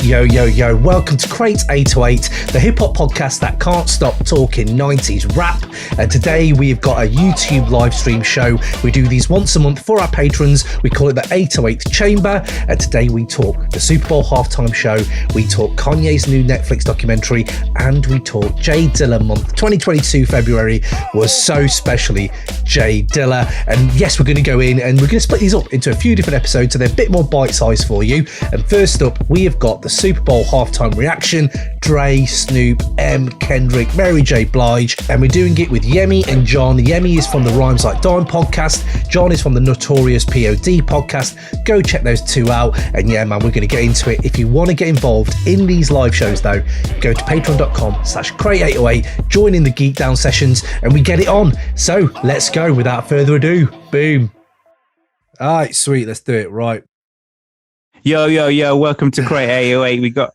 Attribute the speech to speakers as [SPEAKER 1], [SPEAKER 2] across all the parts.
[SPEAKER 1] Yo, yo, yo, welcome to Crate 808, the hip-hop podcast that can't stop talking 90s rap. And today we've got a YouTube live stream show. We do these once a month for our patrons. We call it the 808 Chamber. And today we talk the Super Bowl halftime show, we talk Kanye's new Netflix documentary, and we talk J Dilla month. 2022 February was so specially J Dilla. And yes, we're going to go in and we're going to split these up into a few different episodes so they're a bit more bite-sized for you. And first up, we have got the Super Bowl halftime reaction, Dre, Snoop, Kendrick, Mary J. Blige, and we're doing it with Yemi and John. Yemi is from the Rhymes Like Dime podcast. John is from the Notorious POD podcast. Go check those two out. And yeah, man, we're going to get into it. If you want to get involved in these live shows, though, go to patreon.com/crate808, join in the Geek Down sessions, and we get it on. So let's go without further ado. Boom. All right, sweet. Let's do it. Right.
[SPEAKER 2] Yo, yo, yo, welcome to Crate 808. We got...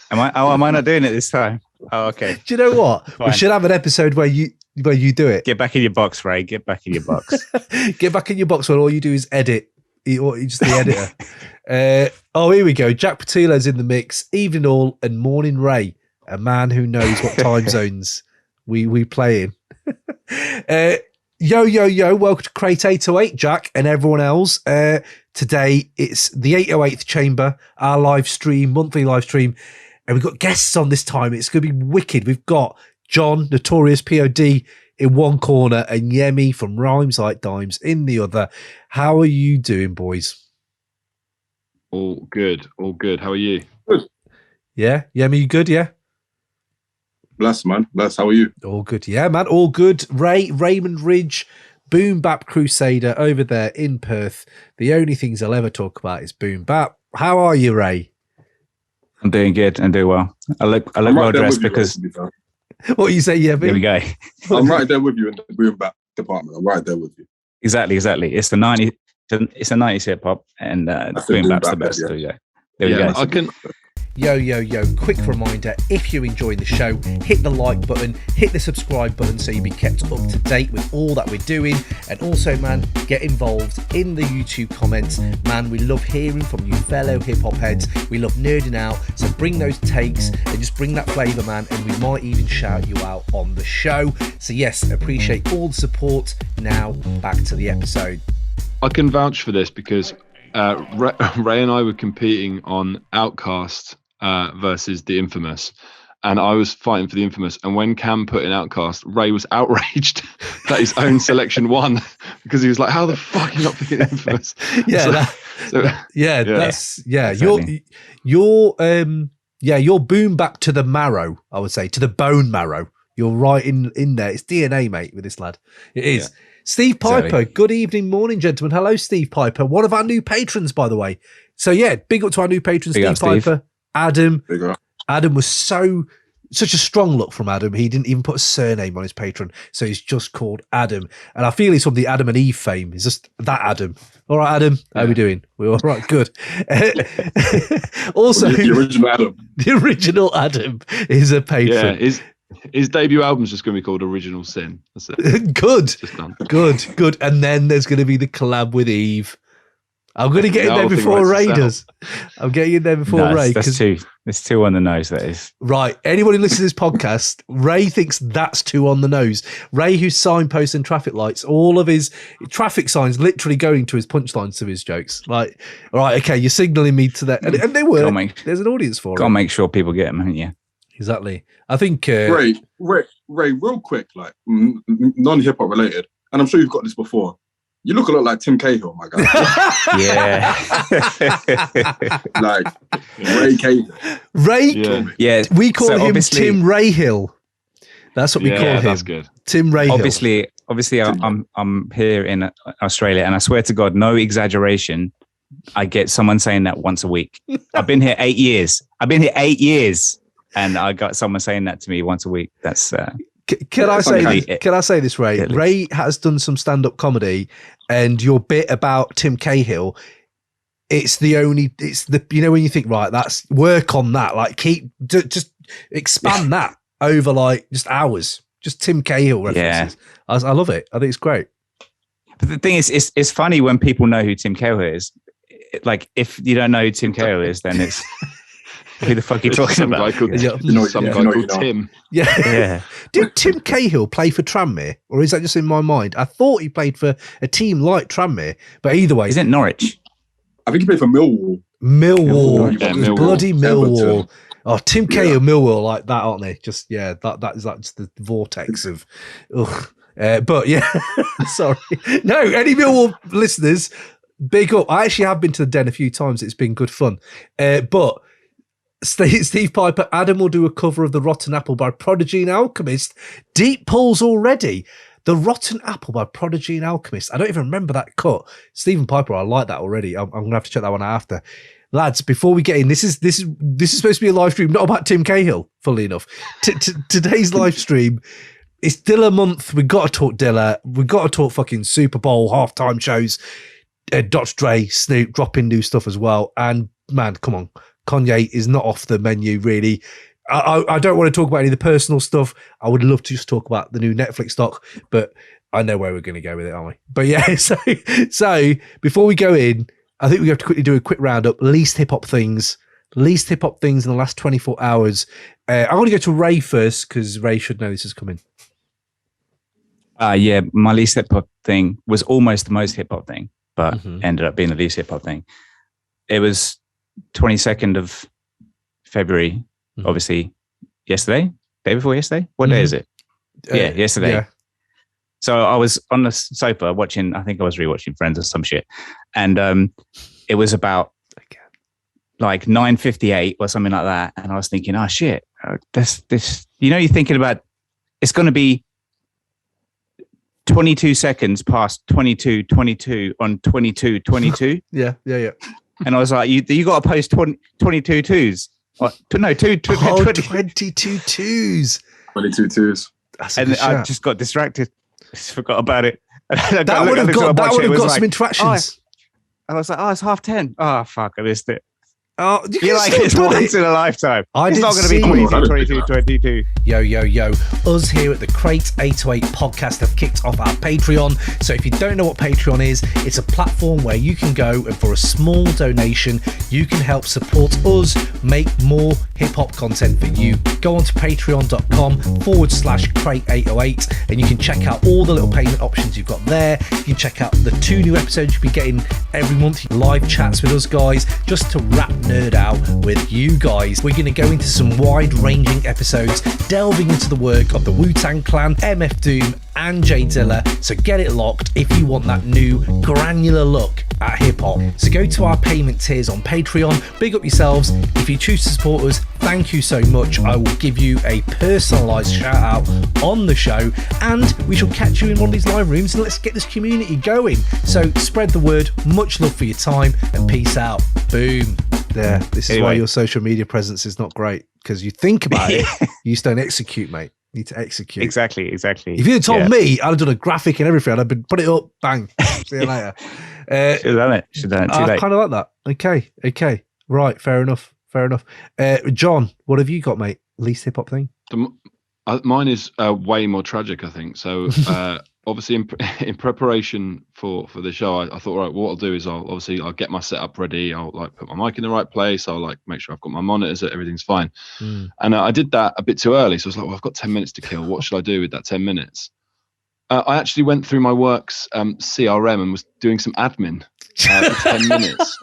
[SPEAKER 2] Am I not doing it this time? Oh, okay.
[SPEAKER 1] Do you know what?
[SPEAKER 2] Fine.
[SPEAKER 1] We should have an episode where you do it.
[SPEAKER 2] Get back in your box, Ray. Get back in your box.
[SPEAKER 1] Get back in your box when all you do is edit. You're just the editor. Here we go. Jack Patilo's in the mix. Evening all and morning Ray, a man who knows what time zones we play in. Yo, yo, yo, welcome to Crate 808, Jack and everyone else. Today, it's the 808th Chamber, our live stream, monthly live stream, and we've got guests on this time. It's going to be wicked. We've got John, Notorious POD, in one corner, and Yemi from Rhymes Like Dimes in the other. How are you doing, boys?
[SPEAKER 3] All good, all good. How are you?
[SPEAKER 4] Good.
[SPEAKER 1] Yeah? Yemi, you good, yeah?
[SPEAKER 4] Bless, man. Bless. How are you?
[SPEAKER 1] All good. Yeah, man. All good. Raymond Ridge, Boom Bap Crusader over there in Perth. The only things I'll ever talk about is Boom Bap. How are you, Ray?
[SPEAKER 2] I'm doing good. I'm doing well. I look well dressed because...
[SPEAKER 1] What you say, yeah?
[SPEAKER 2] There we go.
[SPEAKER 4] I'm right there with you in the Boom Bap department. I'm right there with you.
[SPEAKER 2] Exactly. It's the 90s. It's a 90s hip hop, and Boom Bap's the best.
[SPEAKER 4] Yeah.
[SPEAKER 2] There we go.
[SPEAKER 3] I can...
[SPEAKER 1] Yo, yo, yo, quick reminder, if you're enjoying the show, hit the like button, hit the subscribe button so you'll be kept up to date with all that we're doing. And also, man, get involved in the YouTube comments. Man, we love hearing from you fellow hip-hop heads. We love nerding out. So bring those takes and just bring that flavour, man, and we might even shout you out on the show. So yes, appreciate all the support. Now, back to the episode.
[SPEAKER 3] I can vouch for this because Ray and I were competing on Outcast versus the Infamous, and I was fighting for the Infamous, and when Cam put in Outcast, Ray was outraged that his own selection won because he was like, how the fuck are you not picking Infamous?
[SPEAKER 1] You're Boom Bap to the marrow, I would say, to the bone marrow. You're right in there. It's DNA, mate, with this lad. It is. Yeah. Steve Piper,
[SPEAKER 2] exactly.
[SPEAKER 1] Good evening, morning, gentlemen. Hello, Steve Piper, one of our new patrons, by the way. So yeah, big up to our new patron, Steve Piper. Adam was such a strong look from Adam. He didn't even put a surname on his patron, so he's just called Adam. And I feel he's from the Adam and Eve fame. He's just that Adam. All right, Adam, how are we doing? We're all right, good. Also,
[SPEAKER 4] the original Adam.
[SPEAKER 1] The original Adam is a patron.
[SPEAKER 3] Yeah, his debut album's just going to be called Original Sin. That's it.
[SPEAKER 1] Good. And then there's going to be the collab with Eve. I'm going to get in there before Ray does. I'm getting in there before Ray.
[SPEAKER 2] That's too on the nose, that is.
[SPEAKER 1] Right. Anyone who listens to this podcast, Ray thinks that's too on the nose. Ray, who's signposts and traffic lights, all of his traffic signs literally going to his punchlines to his jokes. Like, all right, okay, you're signaling me to that. And they were. There's an audience for it.
[SPEAKER 2] Gotta make sure people get them, haven't you?
[SPEAKER 1] Exactly. I think...
[SPEAKER 4] Ray, real quick, like, non-hip-hop related, and I'm sure you've got this before. You look a lot like Tim Cahill, my guy.
[SPEAKER 2] Yeah.
[SPEAKER 4] Like Ray Cahill.
[SPEAKER 1] Yeah. We call him Tim Rayhill. That's what we call him.
[SPEAKER 3] That's good.
[SPEAKER 1] Tim Rayhill.
[SPEAKER 2] Obviously, I'm here in Australia, and I swear to God, no exaggeration, I get someone saying that once a week. I've been here 8 years. And I got someone saying that to me once a week. That's...
[SPEAKER 1] Can I say this, Ray? Ray has done some stand-up comedy, and your bit about Tim Cahill, it's the when you think, right, that's work on that, like just expand that over like just hours, just Tim Cahill references. Yeah. I love it. I think it's great.
[SPEAKER 2] But the thing is, it's funny when people know who Tim Cahill is. Like, if you don't know who Tim Cahill is, then it's Who the fuck are you talking
[SPEAKER 3] some
[SPEAKER 2] about?
[SPEAKER 3] guy called,
[SPEAKER 1] Yeah.
[SPEAKER 3] some guy called Tim.
[SPEAKER 1] Yeah. Did Tim Cahill play for Tranmere, or is that just in my mind? I thought he played for a team like Tranmere, but either way,
[SPEAKER 2] Is it Norwich?
[SPEAKER 4] I think he played for Millwall.
[SPEAKER 1] Millwall.
[SPEAKER 3] Yeah,
[SPEAKER 1] It was
[SPEAKER 3] Millwall.
[SPEAKER 1] bloody Millwall.
[SPEAKER 4] Everton.
[SPEAKER 1] Oh, Tim Cahill, Millwall, like that, aren't they? Just that's the vortex of. Ugh. But yeah, sorry. No, any Millwall listeners, big up. I actually have been to the Den a few times. It's been good fun. But Steve Piper, Adam will do a cover of The Rotten Apple by Prodigy and Alchemist. Deep pulls already. The Rotten Apple by Prodigy and Alchemist. I don't even remember that cut. Stephen Piper, I like that already. I'm going to have to check that one out after. Lads, before we get in, this is supposed to be a live stream, not about Tim Cahill, funnily enough. Today's live stream, it's Dilla month. We've got to talk Dilla. We've got to talk fucking Super Bowl halftime shows. Dr. Dre, Snoop, dropping new stuff as well. And man, come on. Kanye is not off the menu, really. I don't want to talk about any of the personal stuff. I would love to just talk about the new Netflix doc, but I know where we're going to go with it, aren't we? But yeah, so before we go in, I think we have to quickly do a quick roundup. Least hip hop things in the last 24 hours. I'm going to go to Ray first because Ray should know this is coming.
[SPEAKER 2] Yeah, my least hip hop thing was almost the most hip hop thing, but ended up being the least hip hop thing. It was 22nd of February, obviously yesterday, day before yesterday. What day is it? Yeah, yesterday. Yeah. So I was on the sofa watching, I think I was rewatching Friends or some shit. And it was about like 9:58 or something like that. And I was thinking, oh shit, this, you're thinking about, it's going to be 22 seconds past 22:22 on 22:22.
[SPEAKER 1] Yeah.
[SPEAKER 2] And I was like, you got to post 22 twos. No, 22
[SPEAKER 1] twos.
[SPEAKER 4] 22 twos.
[SPEAKER 2] And I just got distracted. Just forgot about it.
[SPEAKER 1] That would have got some interactions.
[SPEAKER 2] I was like, it's 10:30. Oh, fuck, I missed it.
[SPEAKER 1] Oh,
[SPEAKER 2] you're like, it's once in a lifetime. It's not going to be 22.
[SPEAKER 1] Yo. Us here at the Crate 808 podcast have kicked off our Patreon. So if you don't know what Patreon is, it's a platform where you can go and for a small donation, you can help support us make more hip hop content for you. Go on to patreon.com/Crate808 and you can check out all the little payment options you've got there. You can check out the 2 new episodes you'll be getting every month, live chats with us guys, just to nerd out with you guys. We're going to go into some wide-ranging episodes, delving into the work of the Wu-Tang Clan, MF Doom, and J Dilla. So get it locked if you want that new granular look at hip-hop. So go to our payment tiers on Patreon. Big up yourselves. If you choose to support us, thank you so much. I will give you a personalised shout out on the show, and we shall catch you in one of these live rooms and let's get this community going. So spread the word. Much love for your time and peace out. Boom. There. This is why your social media presence is not great, because you think about it, you just don't execute, mate. You need to execute.
[SPEAKER 2] Exactly.
[SPEAKER 1] If you'd told me, I'd have done a graphic and everything. I'd have been put it up, bang. See you later.
[SPEAKER 2] Should have done it. Too late.
[SPEAKER 1] I kind of like that. Okay. Right. Fair enough. John, what have you got, mate? Least hip hop thing?
[SPEAKER 3] Mine is way more tragic, I think. So obviously in preparation for the show, I thought, right, what I'll do is I'll get my setup ready. I'll like put my mic in the right place. I'll like make sure I've got my monitors, that everything's fine. And I did that a bit too early. So I was like, well, I've got 10 minutes to kill. What should I do with that 10 minutes? I actually went through my work's CRM and was doing some admin for 10 minutes.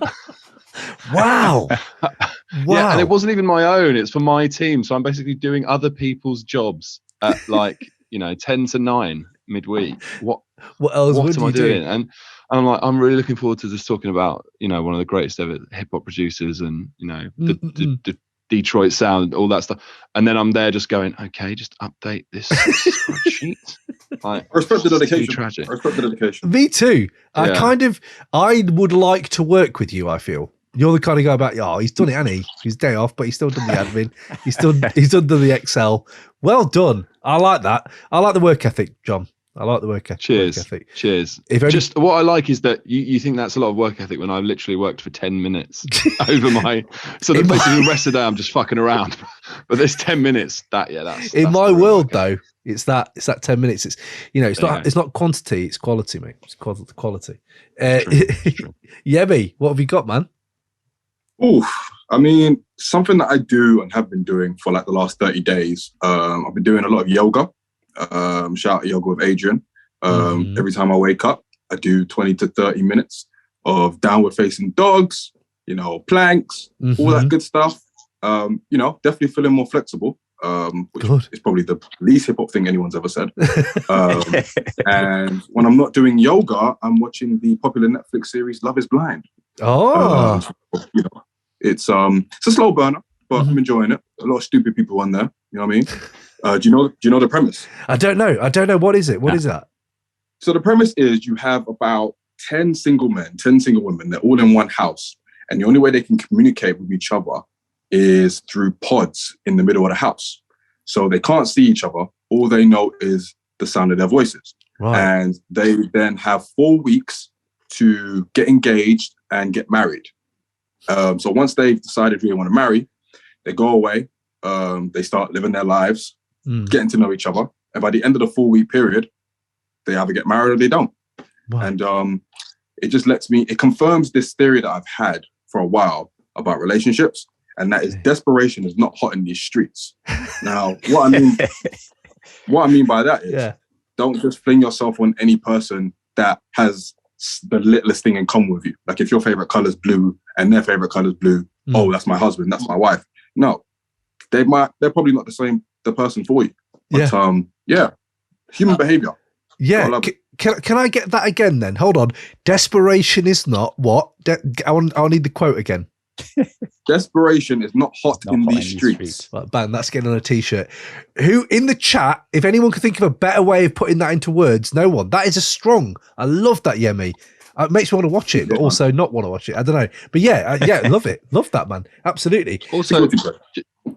[SPEAKER 1] Wow.
[SPEAKER 3] Yeah, and it wasn't even my own. It's for my team. So I'm basically doing other people's jobs at 10 to 9 midweek. What else am I doing? And I'm like, I'm really looking forward to just talking about, one of the greatest ever hip hop producers and, the Detroit sound, all that stuff. And then I'm there just going, okay, just update this spreadsheet. I
[SPEAKER 4] respect the dedication.
[SPEAKER 1] Me too.
[SPEAKER 4] Yeah.
[SPEAKER 1] I would like to work with you, I feel. You're the kind of guy about, he's done it, hasn't he? He's day off, but he's still done the admin. He's done the Excel. Well done. I like that. I like the work ethic, John. I like the work ethic.
[SPEAKER 3] Cheers. Just what I like is that you think that's a lot of work ethic when I literally worked for 10 minutes over my. So the rest of the day I'm just fucking around. But there's 10 minutes. That's
[SPEAKER 1] in my world though. It's that 10 minutes. It's it's not quantity. It's quality, mate. It's quality.
[SPEAKER 3] True.
[SPEAKER 1] Yemi, what have you got, man?
[SPEAKER 4] Oof. I mean, something that I do and have been doing for like the last 30 days. I've been doing a lot of yoga. Shout out Yoga with Adrian. Every time I wake up, I do 20 to 30 minutes of downward facing dogs, planks, all that good stuff. Definitely feeling more flexible, which is probably the least hip hop thing anyone's ever said. And when I'm not doing yoga, I'm watching the popular Netflix series Love is Blind.
[SPEAKER 1] Oh,
[SPEAKER 4] it's a slow burner, but I'm enjoying it. A lot of stupid people on there. You know what I mean? Do you know the premise?
[SPEAKER 1] I don't know. What is it? What is that?
[SPEAKER 4] So the premise is you have about 10 single men, 10 single women. They're all in one house. And the only way they can communicate with each other is through pods in the middle of the house. So they can't see each other. All they know is the sound of their voices. Right. And they then have 4 weeks to get engaged and get married. So once they've decided who they want to marry, they go away. They start living their lives, getting to know each other. And by the end of the 4 week period, they either get married or they don't. Wow. And it just it confirms this theory that I've had for a while about relationships. And that is desperation is not hot in these streets. Now, what I mean by that is don't just fling yourself on any person that has the littlest thing in common with you. Like if your favorite color is blue and their favorite color is blue, oh, that's my husband, that's my wife. No, they're probably not the person for you. But human behavior.
[SPEAKER 1] Yeah. Can I get that again then? Hold on. Desperation is not what? I'll need the quote again.
[SPEAKER 4] Desperation is not hot in these streets.
[SPEAKER 1] Right, bang, that's getting on a t-shirt. Who in the chat, if anyone can think of a better way of putting that into words, no one. That is a strong. I love that, Yemi. It makes me want to watch it, but also not want to watch it. I don't know. But love it. Love that, man. Absolutely.
[SPEAKER 3] Also,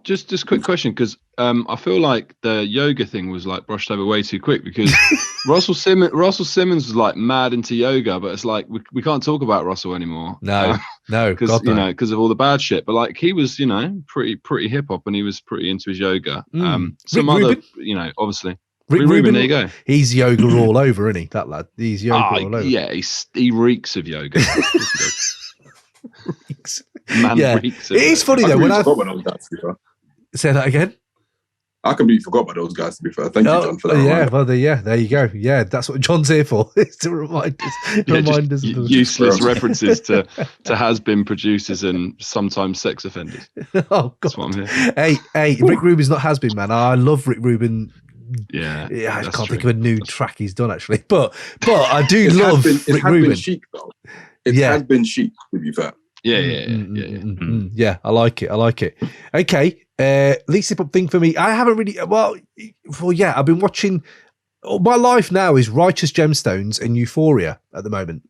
[SPEAKER 3] just a quick question, because I feel like the yoga thing was like brushed over way too quick, because Russell Simmons was like mad into yoga, but it's like we can't talk about Russell anymore.
[SPEAKER 1] No,
[SPEAKER 3] because because of all the bad shit. But like he was, pretty hip hop, and he was pretty into his yoga. Some
[SPEAKER 1] Rick
[SPEAKER 3] other,
[SPEAKER 1] Rubin?
[SPEAKER 3] Obviously.
[SPEAKER 1] Rick
[SPEAKER 3] Rubin, there you go.
[SPEAKER 1] He's yoga all over, isn't he? That lad. He's yoga all over.
[SPEAKER 3] Yeah, he reeks of yoga.
[SPEAKER 1] Reeks.
[SPEAKER 3] Man reeks of
[SPEAKER 1] it is funny though. Say that again.
[SPEAKER 4] I completely forgot about those guys, to be fair. Thank you, John, for that.
[SPEAKER 1] Yeah, well, there you go. Yeah, that's what John's here for, is to remind us.
[SPEAKER 3] Useless references to has-been producers and sometimes sex offenders.
[SPEAKER 1] Oh, God.
[SPEAKER 3] That's what I'm here.
[SPEAKER 1] Hey, Rick Rubin's not has-been, man. I love Rick Rubin.
[SPEAKER 3] Yeah,
[SPEAKER 1] I can't think of a new track he's done, actually. But I do love Rick Rubin.
[SPEAKER 4] Been chic, though. It has been chic, to be fair.
[SPEAKER 3] Yeah.
[SPEAKER 1] I like it. Okay. Least hip hop thing for me. I haven't really. I've been watching. My life now is Righteous Gemstones and Euphoria at the moment,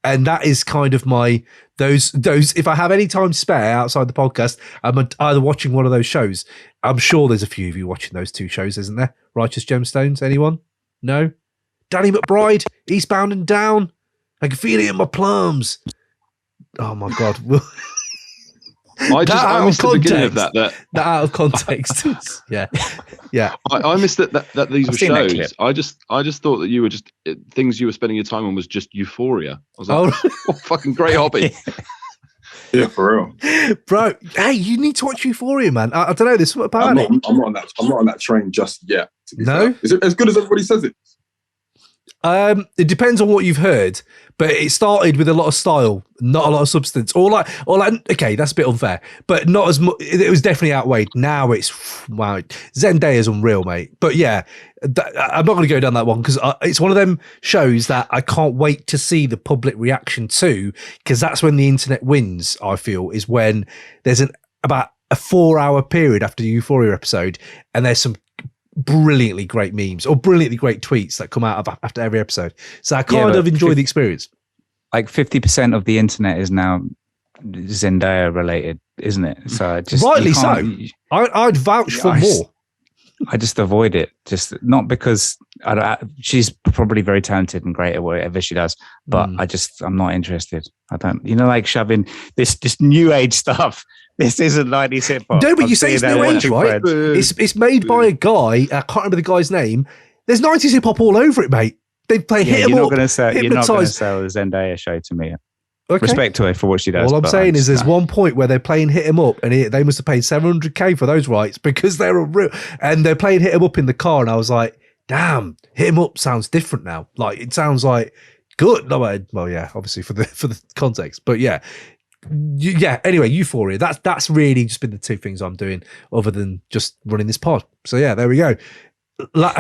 [SPEAKER 1] and that is kind of my those. If I have any time spare outside the podcast, I'm either watching one of those shows. I'm sure there's a few of you watching those two shows, isn't there? Righteous Gemstones. Anyone? No. Danny McBride. Eastbound and Down. I can feel it in my plums. Oh my God.
[SPEAKER 3] I missed the beginning of that
[SPEAKER 1] out of context. Yeah.
[SPEAKER 3] I missed that these were shows. I just thought that you were just things you were spending your time on was just Euphoria. I was like, what fucking great hobby.
[SPEAKER 4] Yeah, for real,
[SPEAKER 1] bro. Hey, you need to watch Euphoria, man. I don't know. There's something about it.
[SPEAKER 4] I'm not on that train just yet.
[SPEAKER 1] No,
[SPEAKER 4] is it as good as everybody says it?
[SPEAKER 1] It depends on what you've heard, but it started with a lot of style, not a lot of substance. Or like, okay, that's a bit unfair, but not as much. It was definitely outweighed. Now it's wow. Zendaya's unreal, mate. But yeah, I'm not going to go down that one because it's one of them shows that I can't wait to see the public reaction to, because that's when the internet wins. I feel is when there's about a 4-hour period after the Euphoria episode, and there's some brilliantly great memes or brilliantly great tweets that come out after every episode. So I kind of enjoy the experience.
[SPEAKER 2] Like 50% of the internet is now Zendaya related, isn't it? So I just
[SPEAKER 1] rightly so. I'd vouch for more.
[SPEAKER 2] I just avoid it, just not because she's probably very talented and great at whatever she does, but I'm not interested. I don't, like shoving this new age stuff. This isn't 90s hip hop.
[SPEAKER 1] No, but you say it's new age, right? It's made by a guy. I can't remember the guy's name. There's 90s hip hop all over it, mate. They play hit 'em up.
[SPEAKER 2] You're not going to sell the Zendaya show to me.
[SPEAKER 1] Okay.
[SPEAKER 2] Respect to her for what she does.
[SPEAKER 1] All I'm
[SPEAKER 2] but
[SPEAKER 1] saying is there's
[SPEAKER 2] understand.
[SPEAKER 1] one point where they're playing Hit 'Em Up and they must have paid $700K for those rights because they're a real, and they're playing Hit 'Em Up in the car, and I was like, damn, Hit 'Em Up sounds different now. Like, it sounds like good. No, well, yeah, obviously for the context, but yeah. Anyway, Euphoria. That's really just been the two things I'm doing other than just running this pod. So yeah, there we go. No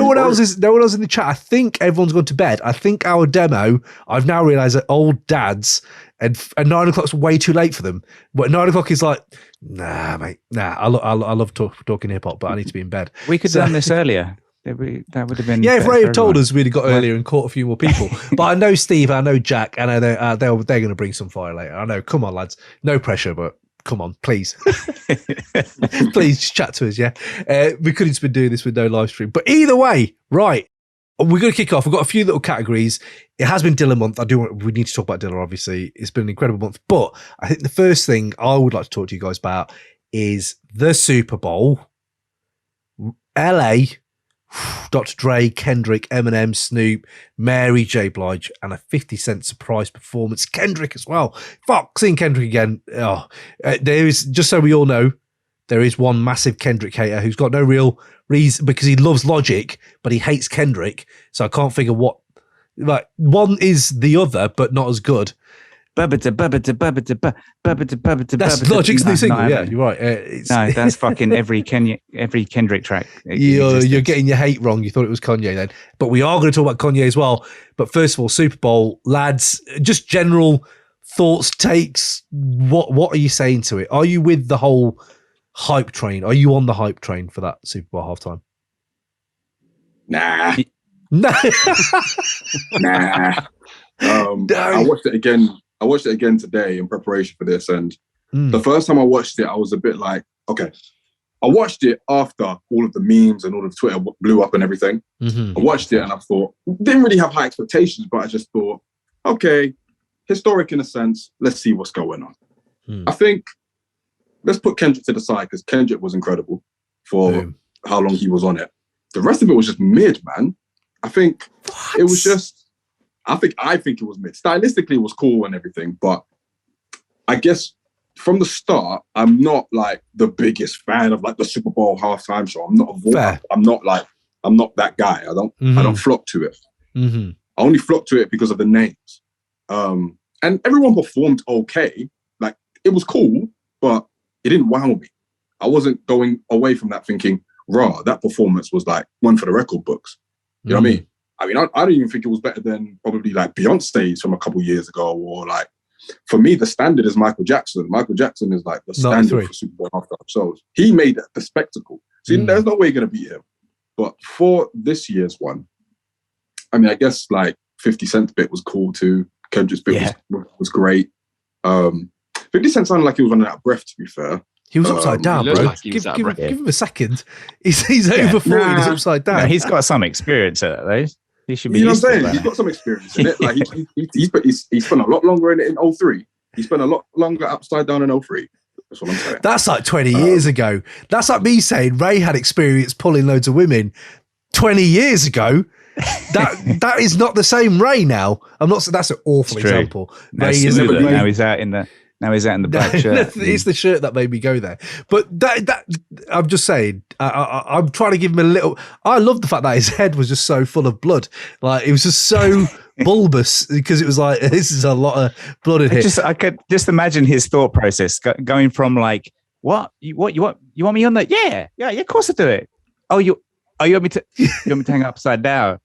[SPEAKER 1] one else in the chat. I think everyone's gone to bed. I think our demo, I've now realized that old dads and 9 o'clock's way too late for them. But 9 o'clock is like, nah, mate, nah. I love talking hip hop, but I need to be in bed.
[SPEAKER 2] We could have done this earlier. That would have been.
[SPEAKER 1] Yeah, if
[SPEAKER 2] better
[SPEAKER 1] Ray
[SPEAKER 2] for
[SPEAKER 1] had told
[SPEAKER 2] everyone.
[SPEAKER 1] us, we'd have got earlier and caught a few more people. But I know Steve, I know Jack, and I know they're going to bring some fire later. I know. Come on, lads. No pressure, but come on, please. Please just chat to us, yeah? We could have just been doing this with no live stream. But either way, right, we're going to kick off. We've got a few little categories. It has been Dilla month. We need to talk about Dilla, obviously. It's been an incredible month. But I think the first thing I would like to talk to you guys about is the Super Bowl. LA, Dr. Dre, Kendrick, Eminem, Snoop, Mary J. Blige, and a 50 Cent surprise performance. Kendrick as well. Fuck, seeing Kendrick again. Oh, there is, just so we all know, there is one massive Kendrick hater who's got no real reason because he loves Logic, but he hates Kendrick. So I can't figure what. Like, one is the other, but not as good. That's Logic's new single. Yeah, you're right.
[SPEAKER 2] No, that's fucking every Kendrick track.
[SPEAKER 1] You're getting your hate wrong. You thought it was Kanye then. But we are going to talk about Kanye as well. But first of all, Super Bowl, lads, just general thoughts, takes. What are you saying to it? Are you with the whole hype train? Are you on the hype train for that Super Bowl halftime?
[SPEAKER 4] Nah.
[SPEAKER 1] No.
[SPEAKER 4] Nah. I watched it again. I watched it again today in preparation for this, and the first time I watched it, I was a bit like, okay. I watched it after all of the memes and all of Twitter blew up and everything. I watched it and I thought, didn't really have high expectations, but I just thought, okay, historic in a sense. Let's see what's going on. I think let's put Kendrick to the side because Kendrick was incredible for how long he was on it. The rest of it was just mid, man. I think it was just. I think it was mid. Stylistically, it was cool and everything, but I guess from the start, I'm not like the biggest fan of like the Super Bowl halftime show. I'm not I'm not that guy. I don't flock to it. I only flock to it because of the names. And everyone performed okay. Like, it was cool, but it didn't wow me. I wasn't going away from that thinking, rah, that performance was like one for the record books. You know what I mean? I don't even think it was better than probably like Beyonce's from a couple years ago, or like, for me, the standard is Michael Jackson. Michael Jackson is like the standard for Super Bowl halftime shows. He made it the spectacle. So there's no way you're going to beat him. But for this year's one, I mean, I guess like 50 Cent's bit was cool too. Kendrick's bit was great. 50 Cent sounded like he was running out of breath, to be fair.
[SPEAKER 1] He was upside down, bro.
[SPEAKER 3] Like
[SPEAKER 1] give him a second. He's over 40. He's upside down.
[SPEAKER 2] No, he's got some experience at it, though. He should be.
[SPEAKER 4] You know what I'm saying? He's got some experience in it. Like he spent a lot longer in it in 03. He spent a lot longer upside down in 03. That's what I'm saying.
[SPEAKER 1] That's like 20 years ago. That's like me saying Ray had experience pulling loads of women 20 years ago. That is not the same Ray now. I'm not. That's an awful example.
[SPEAKER 2] Now he's out in the. Now he's out in the black shirt.
[SPEAKER 1] It's the shirt that made me go there. But that I'm just saying, I'm trying to give him a little. I love the fact that his head was just so full of blood. Like, it was just so bulbous because it was like, this is a lot of blood in here.
[SPEAKER 2] I could just imagine his thought process going from like, what you want me on that? Yeah, of course I do it. You want me to hang upside down?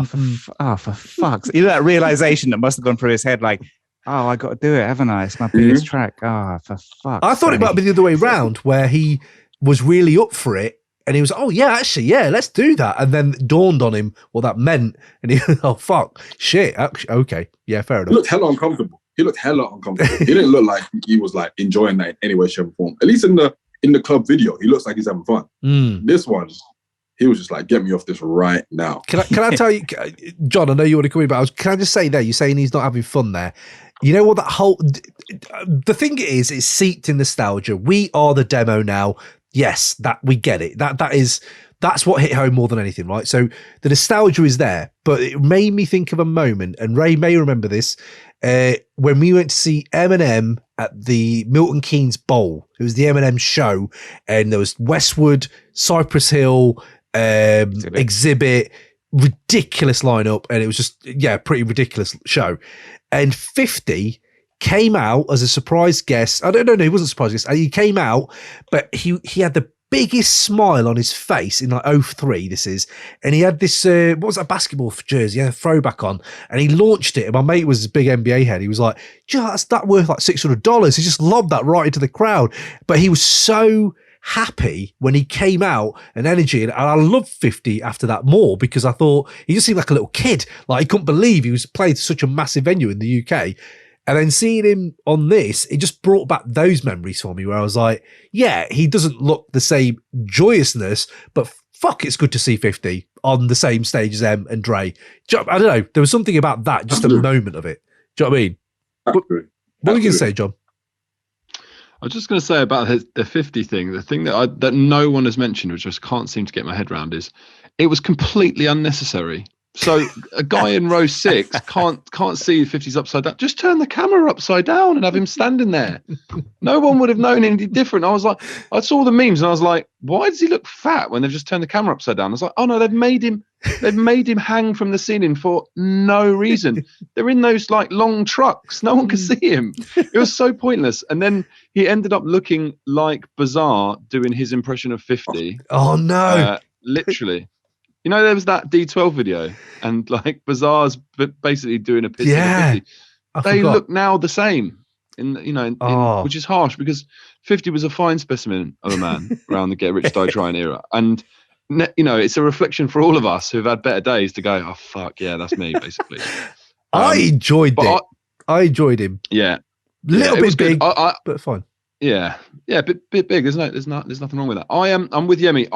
[SPEAKER 2] For fuck's sake. You know, that realization that must have gone through his head, like, oh, I got to do it, haven't I? It's my biggest track. Oh, for fuck's
[SPEAKER 1] I thought it might be the other way around, where he was really up for it, and he was, oh yeah, actually, yeah, let's do that. And then it dawned on him what that meant, and he, oh fuck, shit, actually, okay, yeah, fair enough.
[SPEAKER 4] He looked hella uncomfortable. He didn't look like he was like enjoying that in any way, shape, or form. At least in the club video, he looks like he's having fun. This one, he was just like, get me off this right now.
[SPEAKER 1] Can I tell you, John, I know you want to come in, but can I just say there, you're saying he's not having fun there. You know what, the thing is, it's seeped in nostalgia. We are the demo now. Yes, that we get it. That is that's what hit home more than anything, right? So the nostalgia is there, but it made me think of a moment, and Ray may remember this, when we went to see Eminem at the Milton Keynes Bowl. It was the Eminem show, and there was Westwood, Cypress Hill, Exhibit, ridiculous lineup, and it was just, pretty ridiculous show. And 50 came out as a surprise guest. I don't know, he wasn't a surprise guest. He came out, but he had the biggest smile on his face in like 03 this is, and he had this what was that basketball jersey, a throwback on, and he launched it, and my mate was a big NBA head. He was like, that's that worth like $600. He just lobbed that right into the crowd, but he was so happy when he came out and energy, and I loved 50 after that more, because I thought he just seemed like a little kid. Like, he couldn't believe he was playing such a massive venue in the UK. And then seeing him on this, it just brought back those memories for me, where I was like, yeah, he doesn't look the same joyousness, but fuck, it's good to see 50 on the same stage as M and Dre. I don't know. There was something about that, just a moment of it. Do you know what I mean? What were you going to say, John?
[SPEAKER 3] I was just going to say about the 50 thing, the thing that no one has mentioned, which I just can't seem to get my head around, is it was completely unnecessary. So a guy in row 6 can't see 50's upside down. Just turn the camera upside down and have him standing there. No one would have known anything different. I saw the memes and I was like, why does he look fat when they've just turned the camera upside down? I was like, oh no, they've made him hang from the ceiling for no reason. They're in those like long trucks. No one can see him. It was so pointless. And then he ended up looking like BODR doing his impression of 50.
[SPEAKER 1] Oh no.
[SPEAKER 3] Literally. You know, there was that D12 video, and like BODR's basically doing a picture of 50. They look now the same, which is harsh, because 50 was a fine specimen of a man around the Get Rich Die Trying era, and it's a reflection for all of us who've had better days to go, oh fuck yeah, that's me, basically.
[SPEAKER 1] I enjoyed it. I enjoyed him.
[SPEAKER 3] Yeah,
[SPEAKER 1] little bit big, but fine.
[SPEAKER 3] Yeah, bit big. There's nothing wrong with that. I'm with Yemi.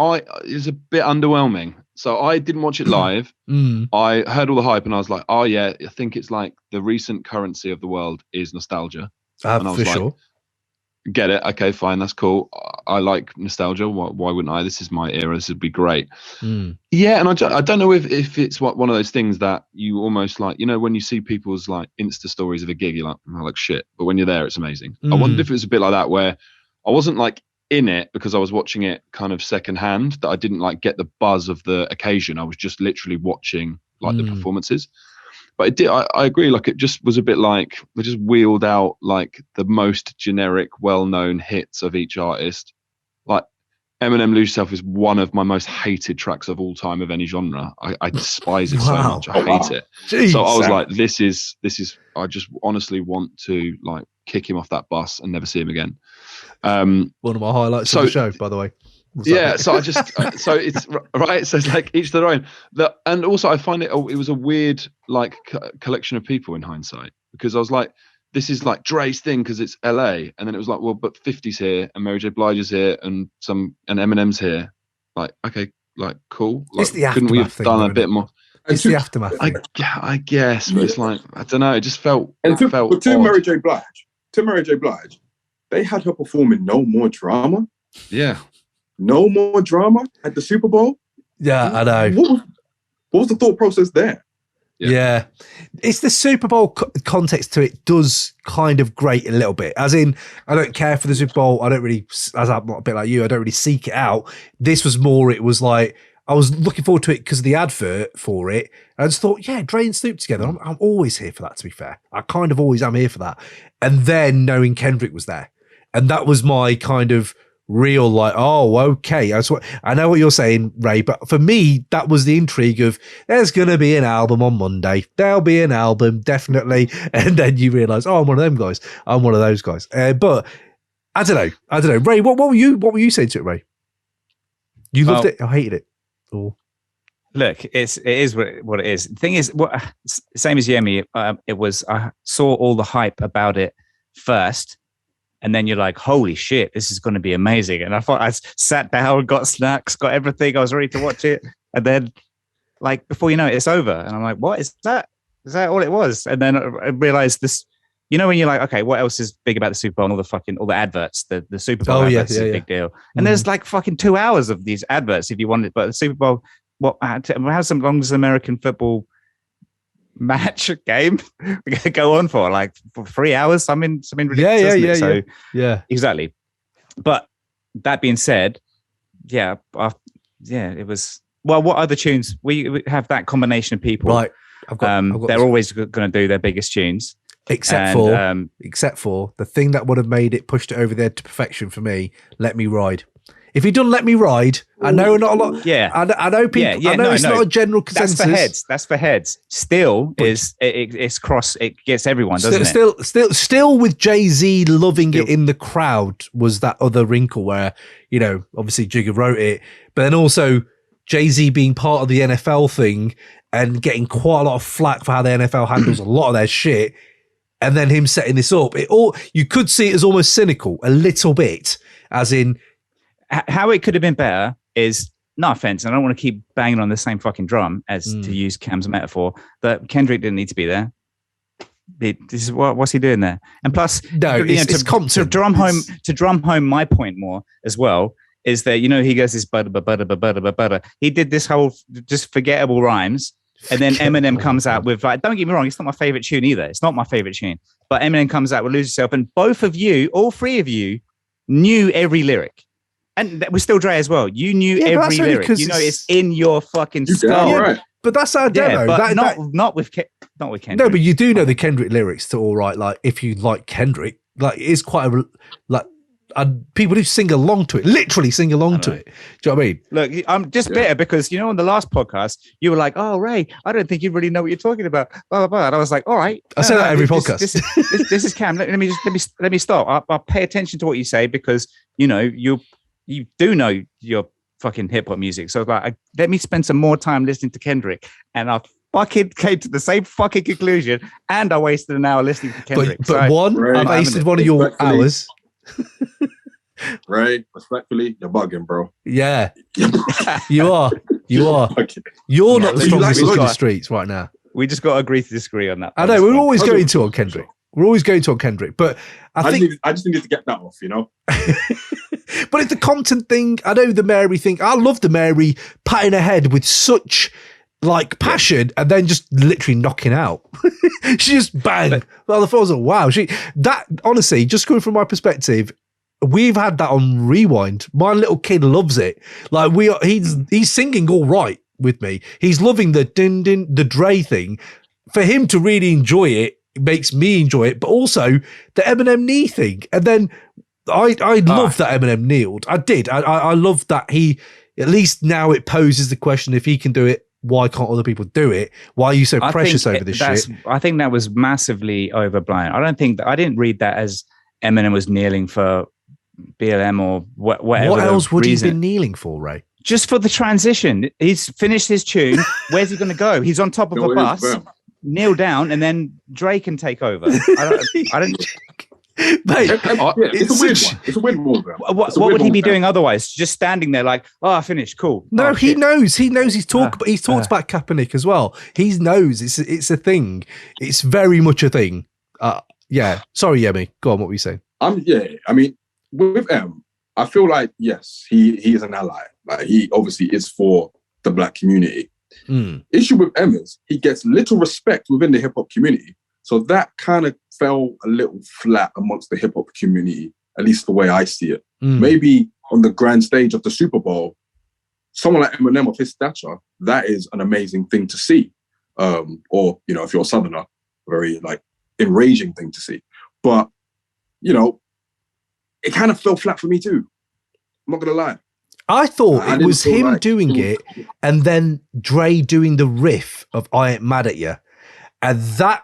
[SPEAKER 3] It was a bit underwhelming. So I didn't watch it live. I heard all the hype and I was like, oh yeah, I think it's like the recent currency of the world is nostalgia. And I was like, get it. Okay, fine. That's cool. I like nostalgia. Why wouldn't I? This is my era. This would be great. Yeah. And I don't know if it's one of those things that you almost like, when you see people's like Insta stories of a gig, you're like, oh, like shit. But when you're there, it's amazing. I wonder if it was a bit like that, where I wasn't like in it because I was watching it kind of secondhand, that I didn't like get the buzz of the occasion. I was just literally watching like the performances. But it did. I agree. Like, it just was a bit like they just wheeled out like the most generic, well-known hits of each artist. Like Eminem "Lose Yourself" is one of my most hated tracks of all time of any genre. I despise it so much. I hate it. Jeez, so I was like, this is. I just honestly want to like kick him off that bus and never see him again.
[SPEAKER 1] One of my highlights of the show, by the way.
[SPEAKER 3] So I just so it's right. So it's like each their own. And also I find it was a weird like collection of people in hindsight, because I was like, this is like Dre's thing because it's LA, and then it was like, well, but 50's here and Mary J. Blige is here and Eminem's here. Like, okay, like cool. Like,
[SPEAKER 1] it's the
[SPEAKER 3] couldn't we have done a bit more?
[SPEAKER 1] It's the aftermath.
[SPEAKER 3] I guess, but it's like, I don't know. It just felt.
[SPEAKER 4] And to Mary J. Blige, they had her performing No More Drama.
[SPEAKER 3] Yeah.
[SPEAKER 4] No more drama at the Super Bowl.
[SPEAKER 1] Yeah, I know.
[SPEAKER 4] What was the thought process there?
[SPEAKER 1] Yeah. It's the Super Bowl context to it does kind of grate a little bit. As in, I don't care for the Super Bowl. I don't really, as I'm not a bit like you, I don't really seek it out. This was more, it was like, I was looking forward to it because of the advert for it. I just thought, yeah, Dre and Snoop together. I'm always here for that, to be fair. I kind of always am here for that. And then knowing Kendrick was there. And that was my kind of real like, oh, okay. I know what you're saying, Ray, but for me, that was the intrigue of there's going to be an album on Monday. There'll be an album, definitely. And then you realise, oh, I'm one of them guys. I'm one of those guys. But I don't know. Ray, what were you saying to it, Ray? You loved it? I hated it. Or...
[SPEAKER 2] Look, it is what it is. The thing is, same as Yemi, I saw all the hype about it first. And then you're like, holy shit, this is going to be amazing. And I thought I sat down, got snacks, got everything. I was ready to watch it. And then, like, before you know it, it's over. And I'm like, what is that? Is that all it was? And then I realized this you know when you're like, okay, what else is big about the Super Bowl and all the adverts, the Super Bowl adverts is a big deal. And there's like fucking 2 hours of these adverts if you want it. But the Super Bowl, how long does American football match game go on for? Like for 3 hours? Something ridiculous.
[SPEAKER 1] Yeah.
[SPEAKER 2] Exactly. But that being said, it was. Well, what other tunes? We have that combination of people.
[SPEAKER 1] Right. I've got
[SPEAKER 2] they're always going to do their biggest tunes.
[SPEAKER 1] Except for the thing that would have made it, pushed it over there to perfection for me, Let Me Ride. If he'd done Let Me Ride, I know not a lot.
[SPEAKER 2] Yeah.
[SPEAKER 1] I know people. I know it's not a general consensus.
[SPEAKER 2] That's for heads. Still it's cross. It gets everyone, doesn't it?
[SPEAKER 1] Still with Jay-Z loving it in the crowd was that other wrinkle where, obviously Jigga wrote it, but then also Jay-Z being part of the NFL thing and getting quite a lot of flack for how the NFL handles a lot of their shit. And then him setting this up, you could see it as almost cynical a little bit, as in
[SPEAKER 2] how it could have been better is, no offense, and I don't want to keep banging on the same fucking drum as to use Cam's metaphor, but Kendrick didn't need to be there. What's he doing there? And plus, to drum home my point more as well is that he goes this butter. He did this whole just forgettable rhymes. And then Eminem comes out with, like, don't get me wrong, it's not my favorite tune either. It's not my favorite tune. But Eminem comes out with Lose Yourself. And both of you, all three of you, knew every lyric. And that was still Dre as well. You knew every lyric. It's in your fucking skull.
[SPEAKER 4] Yeah, right.
[SPEAKER 1] But that's our demo.
[SPEAKER 2] But not with Kendrick.
[SPEAKER 1] No, but you do know the Kendrick lyrics to all right. Like, if you like Kendrick, like, it is quite and people do sing along to it, literally sing along to it. Do you know what I mean?
[SPEAKER 2] Look, I'm just bitter because, on the last podcast, you were like, oh, Ray, I don't think you really know what you're talking about. Blah, blah, blah. And I was like, all right.
[SPEAKER 1] I say that every podcast.
[SPEAKER 2] This is Cam. Let me stop. I'll pay attention to what you say because, you do know your fucking hip hop music. So let me spend some more time listening to Kendrick. And I fucking came to the same fucking conclusion. And I wasted an hour listening to Kendrick.
[SPEAKER 1] But I wasted one of your hours.
[SPEAKER 4] Right, respectfully, you're bugging, bro.
[SPEAKER 1] Yeah, you are. Okay. You're not the strongest in the streets right now.
[SPEAKER 2] We just got to agree to disagree on that.
[SPEAKER 1] I know we're always going to on Kendrick. But I
[SPEAKER 4] just needed to get that off,
[SPEAKER 1] But it's the content thing. I know the Mary thing. I love the Mary patting her head with such passion and then just literally knocking out. She just bang. Well, the phones are wow. That honestly, just coming from my perspective, we've had that on rewind. My little kid loves it. Like he's singing all right with me. He's loving the din din, the Dre thing. For him to really enjoy it, it makes me enjoy it. But also the Eminem knee thing. And then I love that Eminem kneeled. I did. I love that he, at least now it poses the question, if he can do it, why can't other people do it? Why are you so precious over this shit?
[SPEAKER 2] I think that was massively overblown. I didn't read that as Eminem was kneeling for BLM or whatever.
[SPEAKER 1] What else would
[SPEAKER 2] reason.
[SPEAKER 1] he be kneeling for, Ray?
[SPEAKER 2] Just for the transition. He's finished his tune. Where's he going to go? He's on top of a bus, kneel down, and then Dre can take over. I don't.
[SPEAKER 1] Mate,
[SPEAKER 4] it's a weird one.
[SPEAKER 2] What would he be doing otherwise? Just standing there like, I finished, cool.
[SPEAKER 1] No, he knows. He knows. He's talked about Kaepernick as well. He knows it's a thing. It's very much a thing. Yeah. Sorry, Yemi. Go on. What were you saying?
[SPEAKER 4] I mean, with M, I feel like yes, he is an ally. Like he obviously is for the Black community. Issue with M is he gets little respect within the hip hop community. So that kind of fell a little flat amongst the hip hop community, at least the way I see it. Maybe on the grand stage of the Super Bowl, someone like Eminem of his stature, that is an amazing thing to see. Or, if you're a Southerner, very enraging thing to see. But, it kind of fell flat for me too. I'm not going to lie.
[SPEAKER 1] I thought it was him doing it and then Dre doing the riff of I Ain't Mad At You. And that